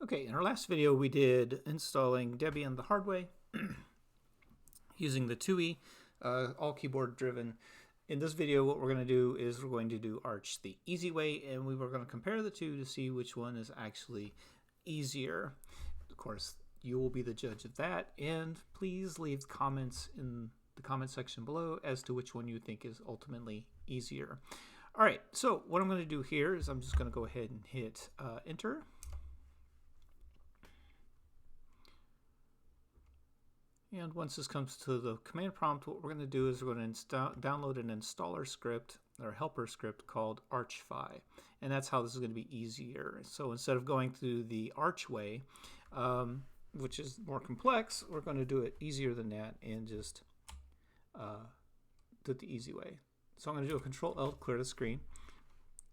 Okay, in our last video we did installing Debian the hard way using the TUI, all keyboard driven. In this video what we're going to do is we're going to do Arch the easy way, and we were going to compare the two to see which one is actually easier. Of course, you will be the judge of that, and please leave comments in the comment section below as to which one you think is ultimately easier. Alright, so what I'm going to do here is I'm just going to go ahead and hit enter. And once this comes to the command prompt, what we're going to do is we're going to download an installer script or helper script called archfi. And that's how this is going to be easier. So instead of going through the Arch way, which is more complex, we're going to do it easier than that and just do it the easy way. So I'm going to do a Control L to clear the screen.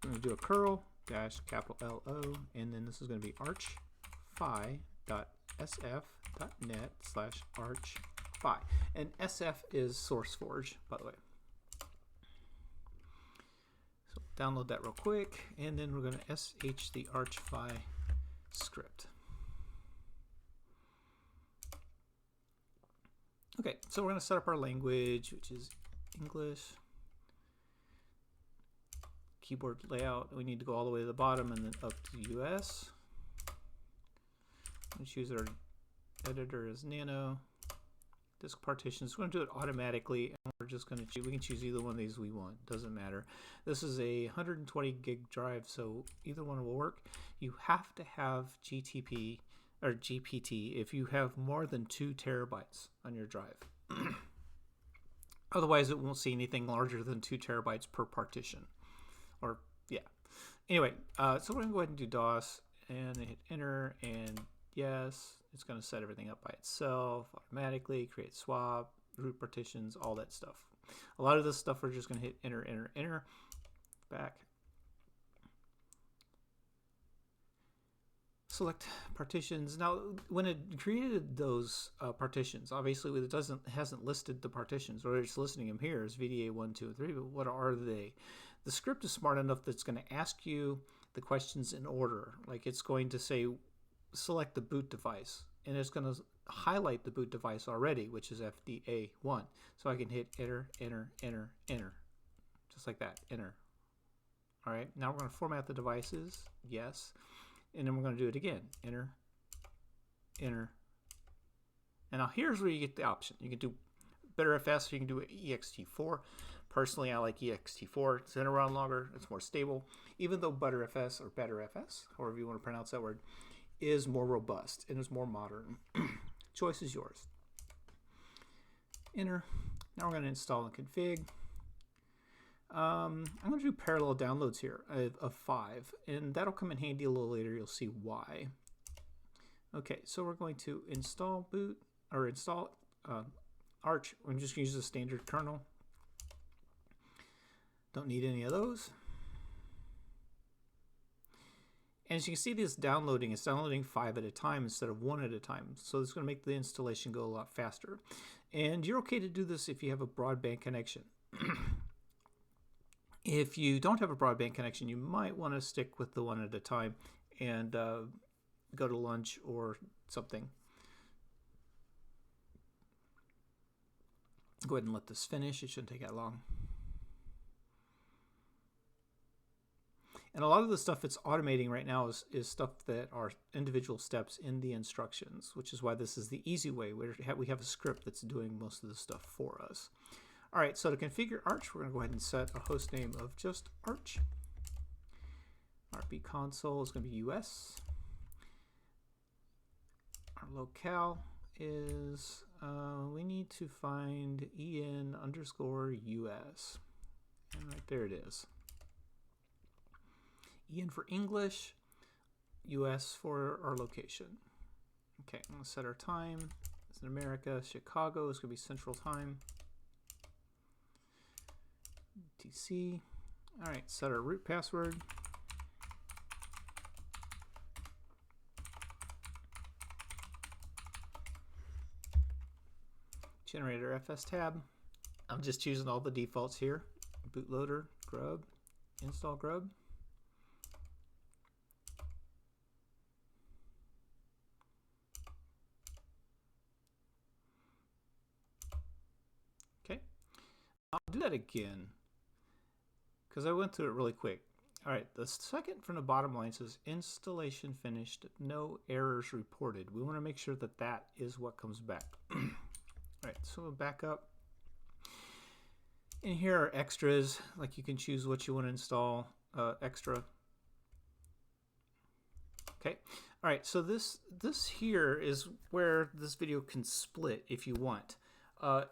I'm going to do a curl dash capital L-O, and then this is going to be archfi.sf.net/archfi. And SF is SourceForge, by the way. So download that real quick, and then we're going to sh the archfi script. Okay, so we're going to set up our language, which is English. Keyboard layout, we need to go all the way to the bottom and then up to US. We choose our editor as Nano. Disk partitions, we're going to do it automatically, and we're just going to choose, we can choose either one of these we want, doesn't matter. This is a 120 gig drive, so either one will work. You have to have GTP or GPT if you have more than 2 terabytes on your drive. Otherwise it won't see anything larger than 2 terabytes per partition. Or yeah. Anyway, so we're going to go ahead and do DOS and hit enter, and yes, it's going to set everything up by itself automatically, create swap, root partitions, all that stuff. A lot of this stuff we're just going to hit enter, enter, enter, back. Select partitions. Now, when it created those partitions, obviously it hasn't listed the partitions, or it's listing them here as VDA 1, 2, and 3, but what are they? The script is smart enough that it's going to ask you the questions in order. Like it's going to say, select the boot device, and it's going to highlight the boot device already, which is FDA1. So I can hit enter, enter, enter, enter, just like that, enter. All right, now we're going to format the devices, yes, and then we're going to do it again, enter, enter. And now here's where you get the option. You can do BetterFS, or you can do ext4. Personally, I like ext4. It's been around longer. It's more stable. Even though ButterFS, or BetterFS, however you want to pronounce that word, is more robust and is more modern. Choice is yours. Enter. Now we're going to install and config. I'm going to do parallel downloads here of 5, and that'll come in handy a little later. You'll see why. Okay, so we're going to install boot, or install Arch. We're just going to use the standard kernel. Don't need any of those. And as you can see, this downloading is downloading 5 at a time instead of 1 at a time. So it's going to make the installation go a lot faster. And you're okay to do this if you have a broadband connection. If you don't have a broadband connection, you might want to stick with the 1 at a time and go to lunch or something. Go ahead and let this finish. It shouldn't take that long. And a lot of the stuff it's automating right now is stuff that are individual steps in the instructions, which is why this is the easy way. We have a script that's doing most of the stuff for us. All right, so to configure Arch, we're going to go ahead and set a host name of just Arch. RP console is going to be US. Our locale is, we need to find en_US. And right there it is. EN for English, US for our location. Okay, I'm going to set our time. It's in America. Chicago is going to be Central Time. TC. All right, set our root password. Generate our FS tab. I'm just choosing all the defaults here. Bootloader, grub, install grub. I'll do that again because I went through it really quick. All right, the second from the bottom line says installation finished, no errors reported. We want to make sure that that is what comes back. All right, so we'll back up. And here are extras, like you can choose what you want to install, extra. Okay, all right, so this here is where this video can split if you want.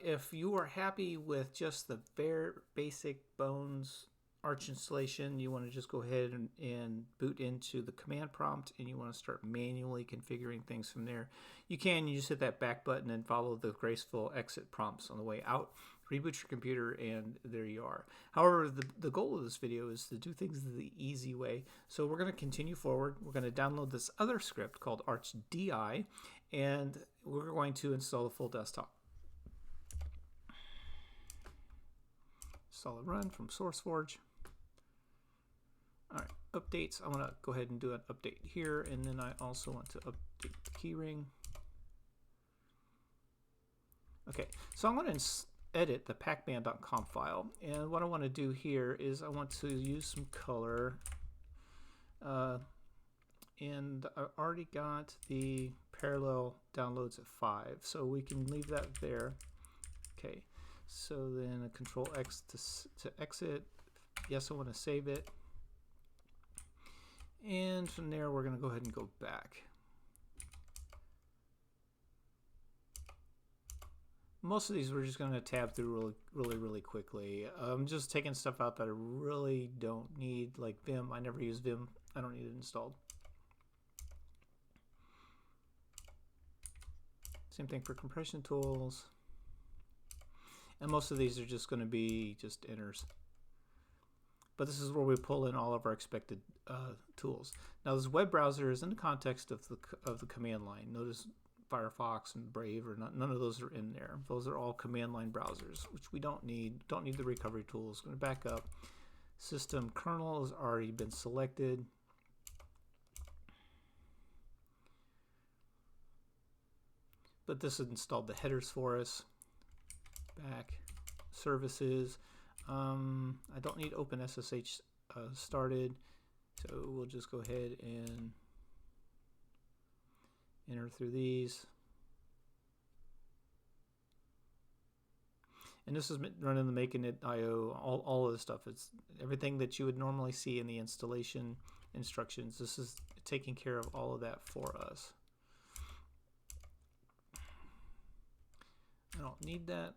If you are happy with just the bare basic bones Arch installation, you want to just go ahead and boot into the command prompt and you want to start manually configuring things from there. You just hit that back button and follow the graceful exit prompts on the way out. Reboot your computer and there you are. However, the goal of this video is to do things the easy way. So we're going to continue forward. We're going to download this other script called archdi and we're going to install the full desktop. Solid run from SourceForge. All right, updates. I want to go ahead and do an update here, and then I also want to update the keyring. Okay, so I'm going to edit the pacman.conf file, and what I want to do here is I want to use some color, and I already got the parallel downloads at 5, so we can leave that there. Okay, so then a Control X to exit. Yes, I want to save it. And from there, we're going to go ahead and go back. Most of these we're just going to tab through really quickly. I'm just taking stuff out that I really don't need, like Vim. I never use Vim. I don't need it installed. Same thing for compression tools. And most of these are just going to be just enters. But this is where we pull in all of our expected tools. Now this web browser is in the context of the command line. Notice Firefox and Brave or none of those are in there. Those are all command line browsers, which we don't need. Don't need the recovery tools. Going to back up. System kernel has already been selected. But this has installed the headers for us. Back. Services. I don't need OpenSSH started, so we'll just go ahead and enter through these. And this is running the Making It IO, all of this stuff. It's everything that you would normally see in the installation instructions. This is taking care of all of that for us. I don't need that.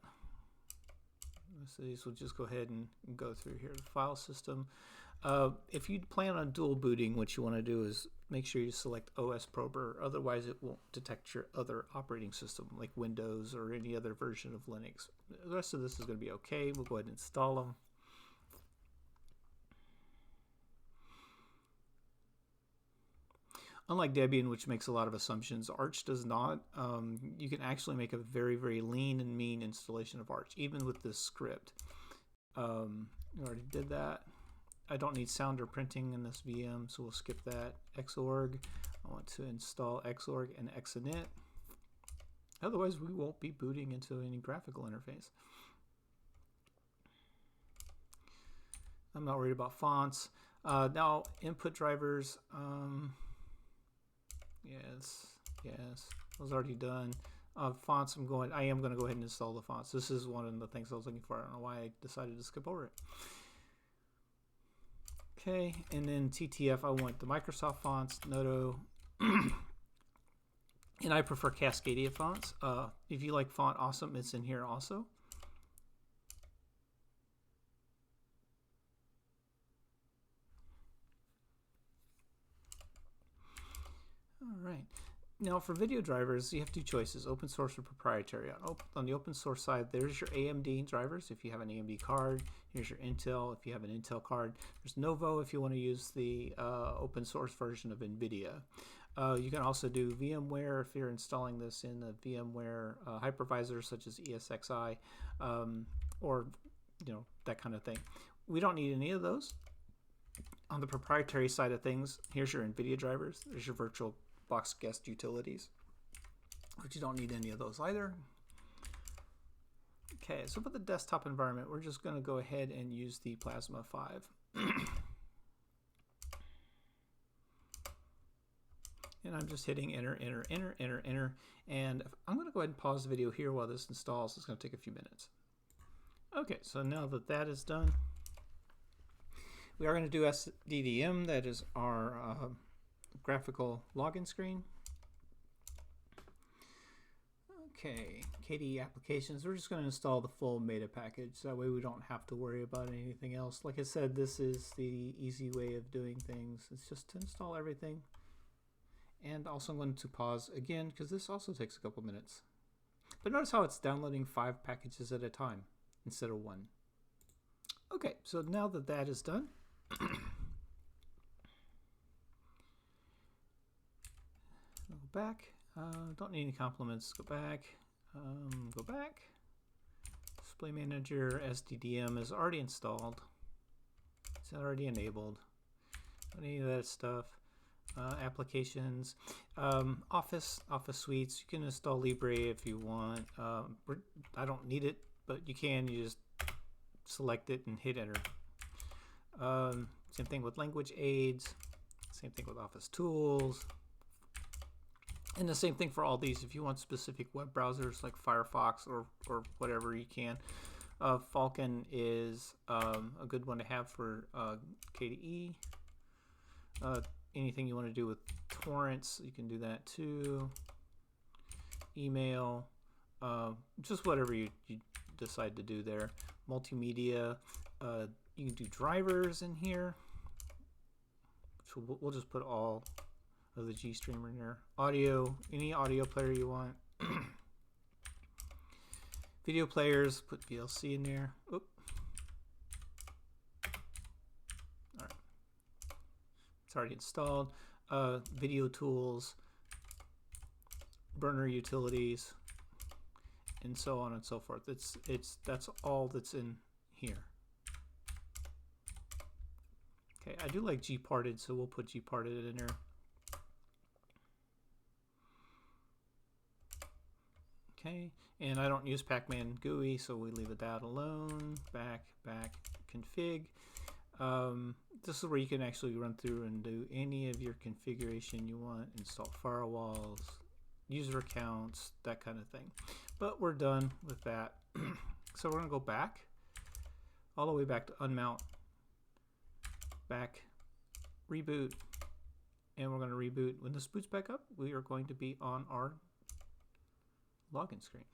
So these will just go ahead and go through here. The file system. If you plan on dual booting, what you want to do is make sure you select OS Prober. Otherwise, it won't detect your other operating system, like Windows or any other version of Linux. The rest of this is going to be okay. We'll go ahead and install them. Unlike Debian, which makes a lot of assumptions, Arch does not. You can actually make a very lean and mean installation of Arch, even with this script. We already did that. I don't need sound or printing in this VM, so we'll skip that. Xorg. I want to install Xorg and Xinit. Otherwise, we won't be booting into any graphical interface. I'm not worried about fonts. Now, input drivers. Yes, I was already done. Fonts, I am going to go ahead and install the fonts. This is one of the things I was looking for. I don't know why I decided to skip over it. Okay, and then TTF, I want the Microsoft fonts, Noto, and I prefer Cascadia fonts. If you like Font Awesome, it's in here also. All right. Now for video drivers, you have two choices, open source or proprietary. On the open source side, there's your AMD drivers if you have an AMD card. Here's your Intel if you have an Intel card. There's Novo if you want to use the open source version of NVIDIA. You can also do VMware if you're installing this in a VMware hypervisor such as ESXi or that kind of thing. We don't need any of those. On the proprietary side of things, here's your NVIDIA drivers. There's your virtual box guest utilities, but you don't need any of those either. Okay, so for the desktop environment, we're just going to go ahead and use the Plasma 5. And I'm just hitting enter, enter, enter, enter, enter. And I'm going to go ahead and pause the video here while this installs. It's going to take a few minutes. Okay, so now that that is done, we are going to do SDDM. That is our graphical login screen. Okay, KDE applications. We're just going to install the full Meta package. That way we don't have to worry about anything else. Like I said, this is the easy way of doing things. It's just to install everything. And also I'm going to pause again because this also takes a couple minutes. But notice how it's downloading 5 packages at a time instead of 1. Okay, so now that that is done, go back. Don't need any compliments. Go back. Go back. Display Manager SDDM is already installed. It's already enabled. Don't need any of that stuff. Applications, Office suites. You can install Libre if you want. I don't need it, but you can. You just select it and hit enter. Same thing with language aids. Same thing with Office tools. And the same thing for all these. If you want specific web browsers like Firefox or whatever, you can. Falcon is a good one to have for KDE. Anything you want to do with torrents, you can do that too. Email, just whatever you decide to do there. Multimedia, you can do drivers in here. So we'll just put all of the GStreamer in there. Audio, any audio player you want. Video players, put VLC in there. Oop. All right. It's already installed. Video tools, burner utilities, and so on and so forth. That's all that's in here. Okay, I do like gparted, so we'll put gparted in there. Okay, and I don't use Pacman GUI, so we leave that alone. Back, config. This is where you can actually run through and do any of your configuration you want, install firewalls, user accounts, that kind of thing. But we're done with that. So we're going to go back, all the way back to unmount, back, reboot, and we're going to reboot. When this boots back up, we are going to be on our login screen,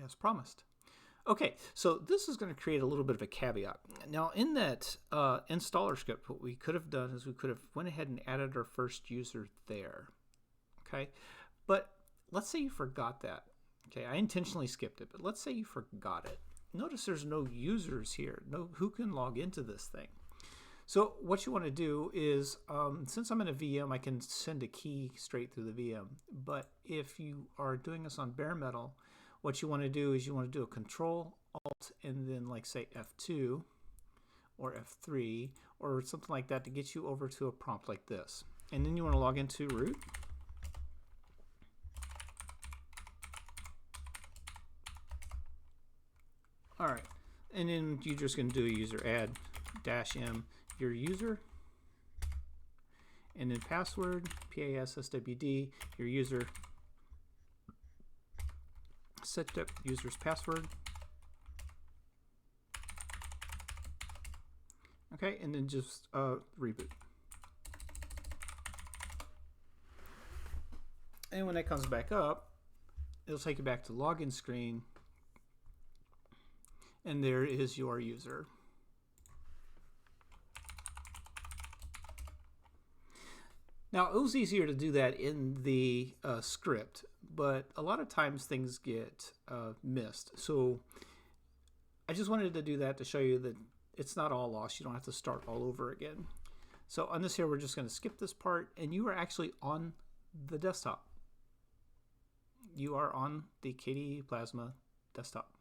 as promised. Okay, so this is going to create a little bit of a caveat. Now, in that installer script, what we could have done is we could have went ahead and added our first user there. Okay, but let's say you forgot that. Okay, I intentionally skipped it, but let's say you forgot it. Notice there's no users here, no who can log into this thing. So what you want to do is, since I'm in a VM, I can send a key straight through the VM. But if you are doing this on bare metal, what you want to do is you want to do a Control Alt and then, like, say F2 or F3 or something like that to get you over to a prompt like this. And then you want to log into root. All right, and then you're just going to do a user add -m your user, and then password, PASSWD, your user, set up user's password. Okay, and then just reboot. And when that comes back up, it'll take you back to login screen, and there is your user. Now, it was easier to do that in the script, but a lot of times things get missed. So I just wanted to do that to show you that it's not all lost. You don't have to start all over again. So on this here, we're just going to skip this part, and you are actually on the desktop. You are on the KDE Plasma desktop.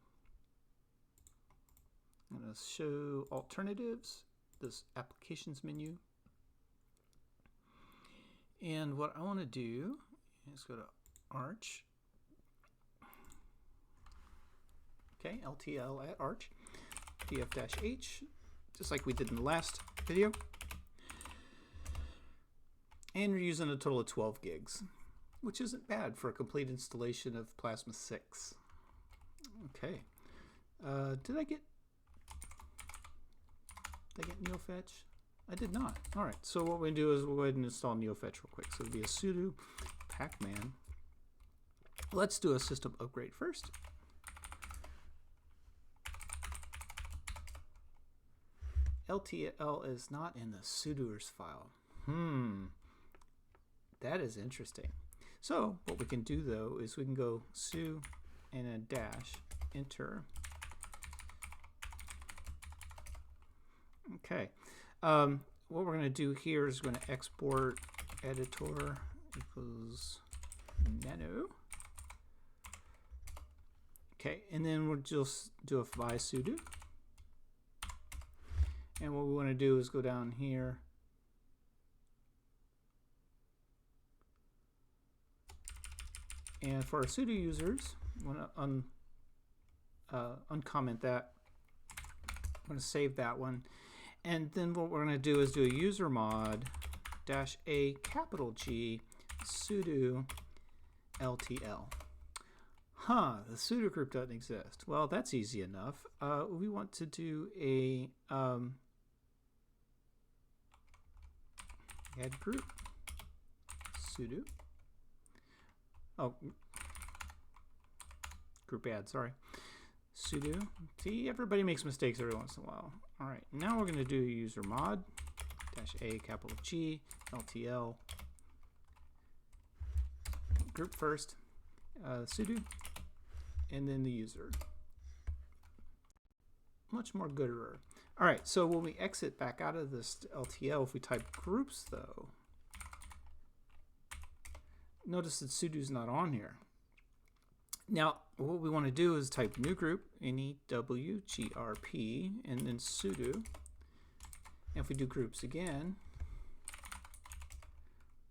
I'm going to show alternatives, this applications menu. And what I want to do is go to Arch, Okay, LTL at arch, df-h, just like we did in the last video. And we're using a total of 12 gigs, which isn't bad for a complete installation of Plasma 6. Okay. Did I get NeoFetch? I did not. All right, so what we're going to do is we'll go ahead and install NeoFetch real quick. So it'll be a sudo pacman. Let's do a system upgrade first. LTL is not in the sudoers file. That is interesting. So what we can do though is we can go su and a dash enter. Okay. What we're going to do here is we're going to export editor equals nano. Okay, and then we'll just do a vi sudo. And what we want to do is go down here and for our sudo users, I want to uncomment that. I'm going to save that one. And then what we're going to do is do a user mod -a capital G sudo LTL. The sudo group doesn't exist. Well, that's easy enough. We want to do a add group sudo. Oh, group add, sorry. Sudo. See, everybody makes mistakes every once in a while. All right, now we're going to do user mod -a capital G LTL group first, sudo, and then the user. Much more gooder. All right, so when we exit back out of this LTL, if we type groups though, notice that sudo's not on here. Now, what we want to do is type new group, NEWGRP, and then sudo. And if we do groups again,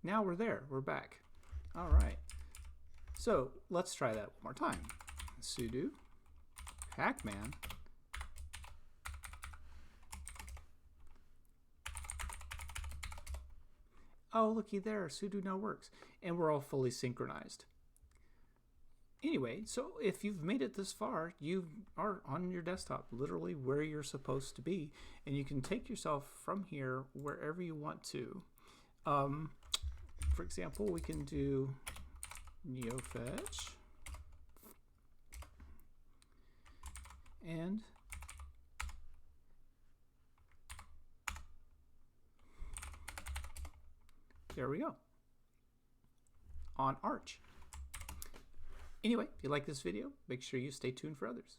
now we're there, we're back. All right, so let's try that one more time. Sudo pacman oh, looky there, sudo now works, and we're all fully synchronized. Anyway, so if you've made it this far, you are on your desktop, literally where you're supposed to be, and you can take yourself from here wherever you want to. For example, we can do NeoFetch, and there we go, on Arch. Anyway, if you like this video, make sure you stay tuned for others.